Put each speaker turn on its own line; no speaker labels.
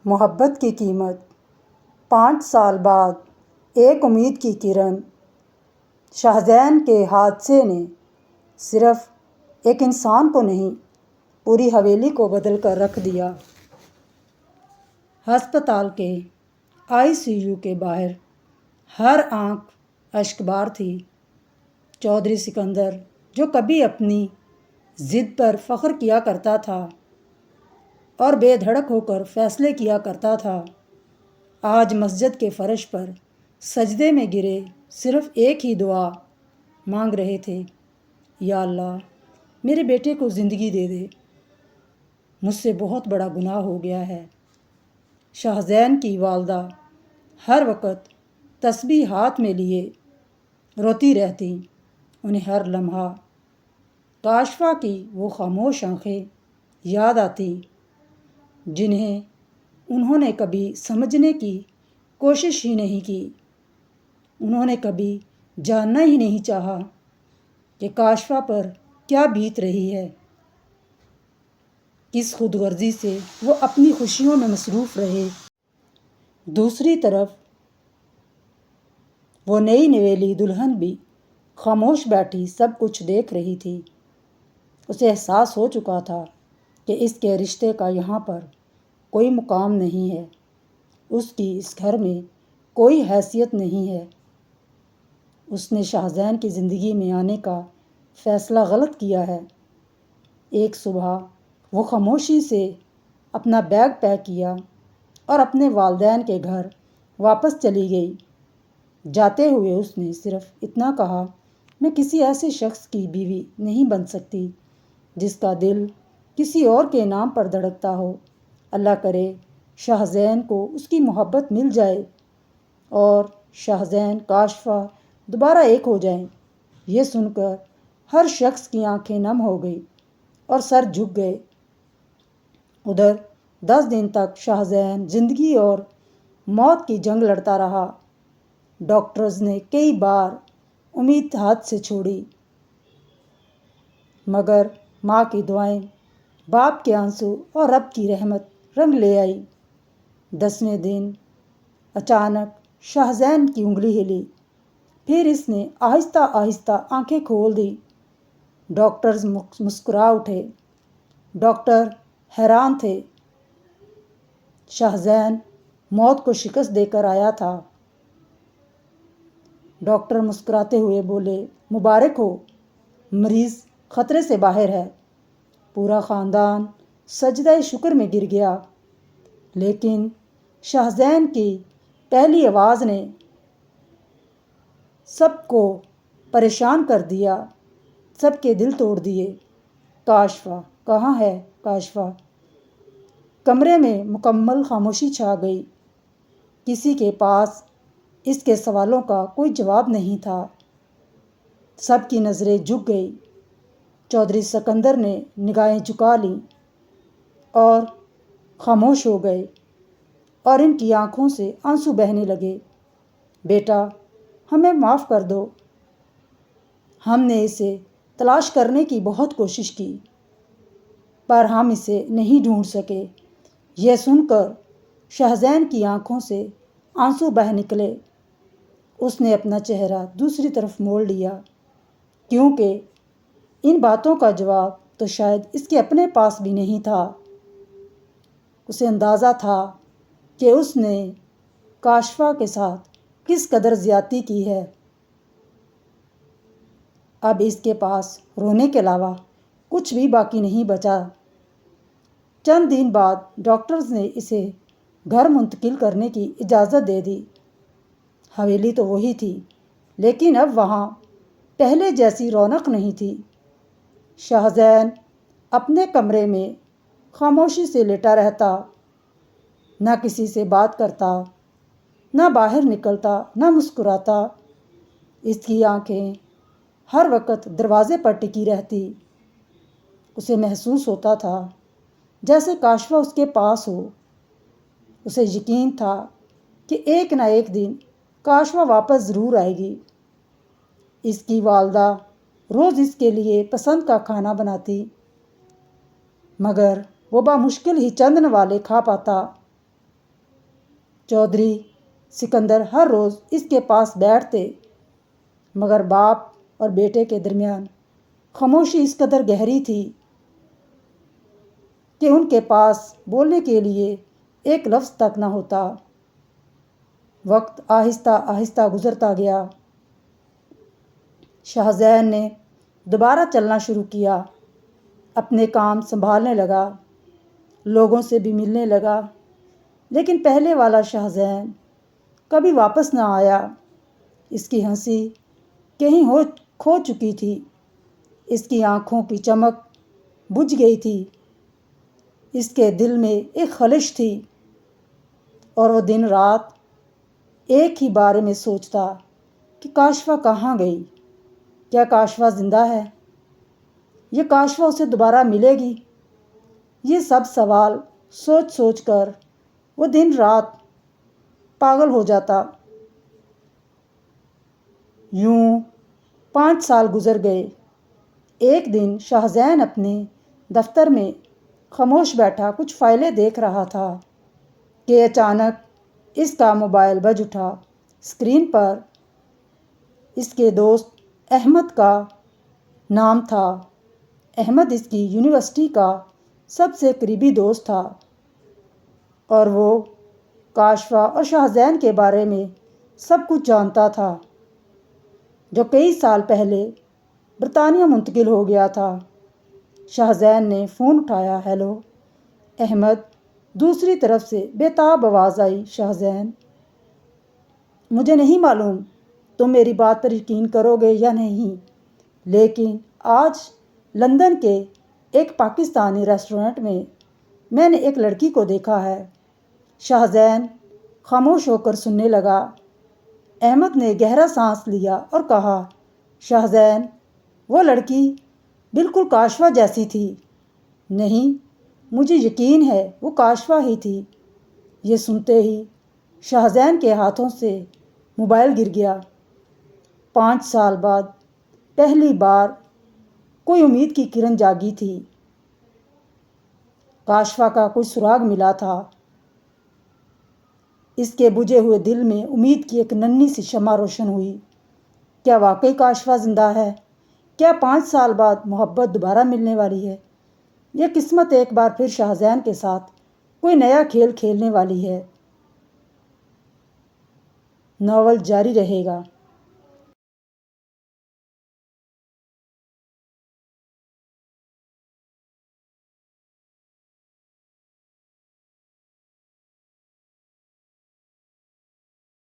محبت کی قیمت 5 سال بعد ایک امید کی کرن۔ شاہزین کے حادثے نے صرف ایک انسان کو نہیں پوری حویلی کو بدل کر رکھ دیا۔ ہسپتال کے ICU کے باہر ہر آنکھ اشک بار تھی۔ چودھری سکندر جو کبھی اپنی ضد پر فخر کیا کرتا تھا اور بے دھڑک ہو کر فیصلے کیا کرتا تھا، آج مسجد کے فرش پر سجدے میں گرے صرف ایک ہی دعا مانگ رہے تھے: یا اللہ، میرے بیٹے کو زندگی دے دے، مجھ سے بہت بڑا گناہ ہو گیا ہے۔ شاہزین کی والدہ ہر وقت تسبیح ہاتھ میں لیے روتی رہتی، انہیں ہر لمحہ کاشفا کی وہ خاموش آنکھیں یاد آتی جنہیں انہوں نے کبھی سمجھنے کی کوشش ہی نہیں کی۔ انہوں نے کبھی جاننا ہی نہیں چاہا کہ کاشفا پر کیا بیت رہی ہے، کس خود غرضی سے وہ اپنی خوشیوں میں مصروف رہے۔ دوسری طرف وہ نئی نویلی دلہن بھی خاموش بیٹھی سب کچھ دیکھ رہی تھی۔ اسے احساس ہو چکا تھا کہ اس کے رشتے کا یہاں پر کوئی مقام نہیں ہے، اس کی اس گھر میں کوئی حیثیت نہیں ہے۔ اس نے شاہزین کی زندگی میں آنے کا فیصلہ غلط کیا ہے۔ ایک صبح وہ خاموشی سے اپنا بیگ پیک کیا اور اپنے والدین کے گھر واپس چلی گئی۔ جاتے ہوئے اس نے صرف اتنا کہا: میں کسی ایسے شخص کی بیوی نہیں بن سکتی جس کا دل کسی اور کے نام پر دھڑکتا ہو۔ اللہ کرے شاہزین کو اس کی محبت مل جائے اور شاہزین کاشفا دوبارہ ایک ہو جائیں۔ یہ سن کر ہر شخص کی آنکھیں نم ہو گئی اور سر جھک گئے۔ ادھر 10 دن تک شاہزین زندگی اور موت کی جنگ لڑتا رہا۔ ڈاکٹرز نے کئی بار امید ہاتھ سے چھوڑی، مگر ماں کی دعائیں، باپ کے آنسو اور رب کی رحمت رنگ لے آئی۔ 10ویں دن اچانک شاہزین کی انگلی ہلی، پھر اس نے آہستہ آہستہ آنکھیں کھول دی۔ ڈاکٹرز مسکرا اٹھے۔ ڈاکٹر حیران تھے۔ شاہزین موت کو شکست دے کر آیا تھا۔ ڈاکٹر مسکراتے ہوئے بولے: مبارک ہو، مریض خطرے سے باہر ہے۔ پورا خاندان سجدہ شکر میں گر گیا، لیکن شاہزین کی پہلی آواز نے سب کو پریشان کر دیا، سب کے دل توڑ دیے: کاشفا کہاں ہے؟ کاشفا۔ کمرے میں مکمل خاموشی چھا گئی۔ کسی کے پاس اس کے سوالوں کا کوئی جواب نہیں تھا۔ سب کی نظریں جھک گئی۔ چودھری سکندر نے نگاہیں جھکا لیں اور خاموش ہو گئے، اور ان کی آنکھوں سے آنسو بہنے لگے۔ بیٹا، ہمیں معاف کر دو، ہم نے اسے تلاش کرنے کی بہت کوشش کی، پر ہم اسے نہیں ڈھونڈ سکے۔ یہ سن کر شاہزین کی آنکھوں سے آنسو بہہ نکلے۔ اس نے اپنا چہرہ دوسری طرف موڑ لیا، کیونکہ ان باتوں کا جواب تو شاید اس کے اپنے پاس بھی نہیں تھا۔ اسے اندازہ تھا کہ اس نے کاشفا کے ساتھ کس قدر زیادتی کی ہے۔ اب اس کے پاس رونے کے علاوہ کچھ بھی باقی نہیں بچا۔ چند دن بعد ڈاکٹرز نے اسے گھر منتقل کرنے کی اجازت دے دی۔ حویلی تو وہی تھی، لیکن اب وہاں پہلے جیسی رونق نہیں تھی۔ شاہزین اپنے کمرے میں خاموشی سے لیٹا رہتا، نہ کسی سے بات کرتا، نہ باہر نکلتا، نہ مسکراتا۔ اس کی آنکھیں ہر وقت دروازے پر ٹکی رہتی۔ اسے محسوس ہوتا تھا جیسے کاشفا اس کے پاس ہو۔ اسے یقین تھا کہ ایک نہ ایک دن کاشفا واپس ضرور آئے گی۔ اس کی والدہ روز اس کے لیے پسند کا کھانا بناتی، مگر وہ بامشکل ہی چند نوالے کھا پاتا۔ چودھری سکندر ہر روز اس کے پاس بیٹھتے، مگر باپ اور بیٹے کے درمیان خاموشی اس قدر گہری تھی کہ ان کے پاس بولنے کے لیے ایک لفظ تک نہ ہوتا۔ وقت آہستہ آہستہ گزرتا گیا۔ شاہ زین نے دوبارہ چلنا شروع کیا، اپنے کام سنبھالنے لگا، لوگوں سے بھی ملنے لگا، لیکن پہلے والا شاہ زین کبھی واپس نہ آیا۔ اس کی ہنسی کہیں کھو چکی تھی، اس کی آنکھوں کی چمک بجھ گئی تھی، اس کے دل میں ایک خلش تھی، اور وہ دن رات ایک ہی بارے میں سوچتا کہ کاشفا کہاں گئی؟ کیا کاشفا زندہ ہے؟ یہ کاشفا اسے دوبارہ ملے گی؟ یہ سب سوال سوچ سوچ کر وہ دن رات پاگل ہو جاتا۔ یوں 5 سال گزر گئے۔ ایک دن شاہ زین اپنے دفتر میں خاموش بیٹھا کچھ فائلیں دیکھ رہا تھا کہ اچانک اس کا موبائل بج اٹھا۔ اسکرین پر اس کے دوست احمد کا نام تھا۔ احمد اس کی یونیورسٹی کا سب سے قریبی دوست تھا، اور وہ کاشفا اور شاہ زین کے بارے میں سب کچھ جانتا تھا، جو کئی سال پہلے برطانیہ منتقل ہو گیا تھا۔ شاہ زین نے فون اٹھایا۔ ہیلو احمد، دوسری طرف سے بے تاب آواز آئی۔ شاہ زین، مجھے نہیں معلوم تم میری بات پر یقین کرو گے یا نہیں، لیکن آج لندن کے ایک پاکستانی ریسٹورنٹ میں نے ایک لڑکی کو دیکھا ہے۔ شاہ زین خاموش ہو کر سننے لگا۔ احمد نے گہرا سانس لیا اور کہا، شاہ زین، وہ لڑکی بالکل کاشفا جیسی تھی۔ نہیں، مجھے یقین ہے وہ کاشفا ہی تھی۔ یہ سنتے ہی شاہ زین کے ہاتھوں سے موبائل گر گیا۔ 5 سال بعد پہلی بار کوئی امید کی کرن جاگی تھی۔ کاشفا کا کوئی سراغ ملا تھا۔ اس کے بجھے ہوئے دل میں امید کی ایک ننھی سی شمع روشن ہوئی۔ کیا واقعی کاشفا زندہ ہے؟ کیا 5 سال بعد محبت دوبارہ ملنے والی ہے؟ یہ قسمت ایک بار پھر شاہ زین کے ساتھ کوئی نیا کھیل کھیلنے والی ہے۔ ناول جاری رہے گا۔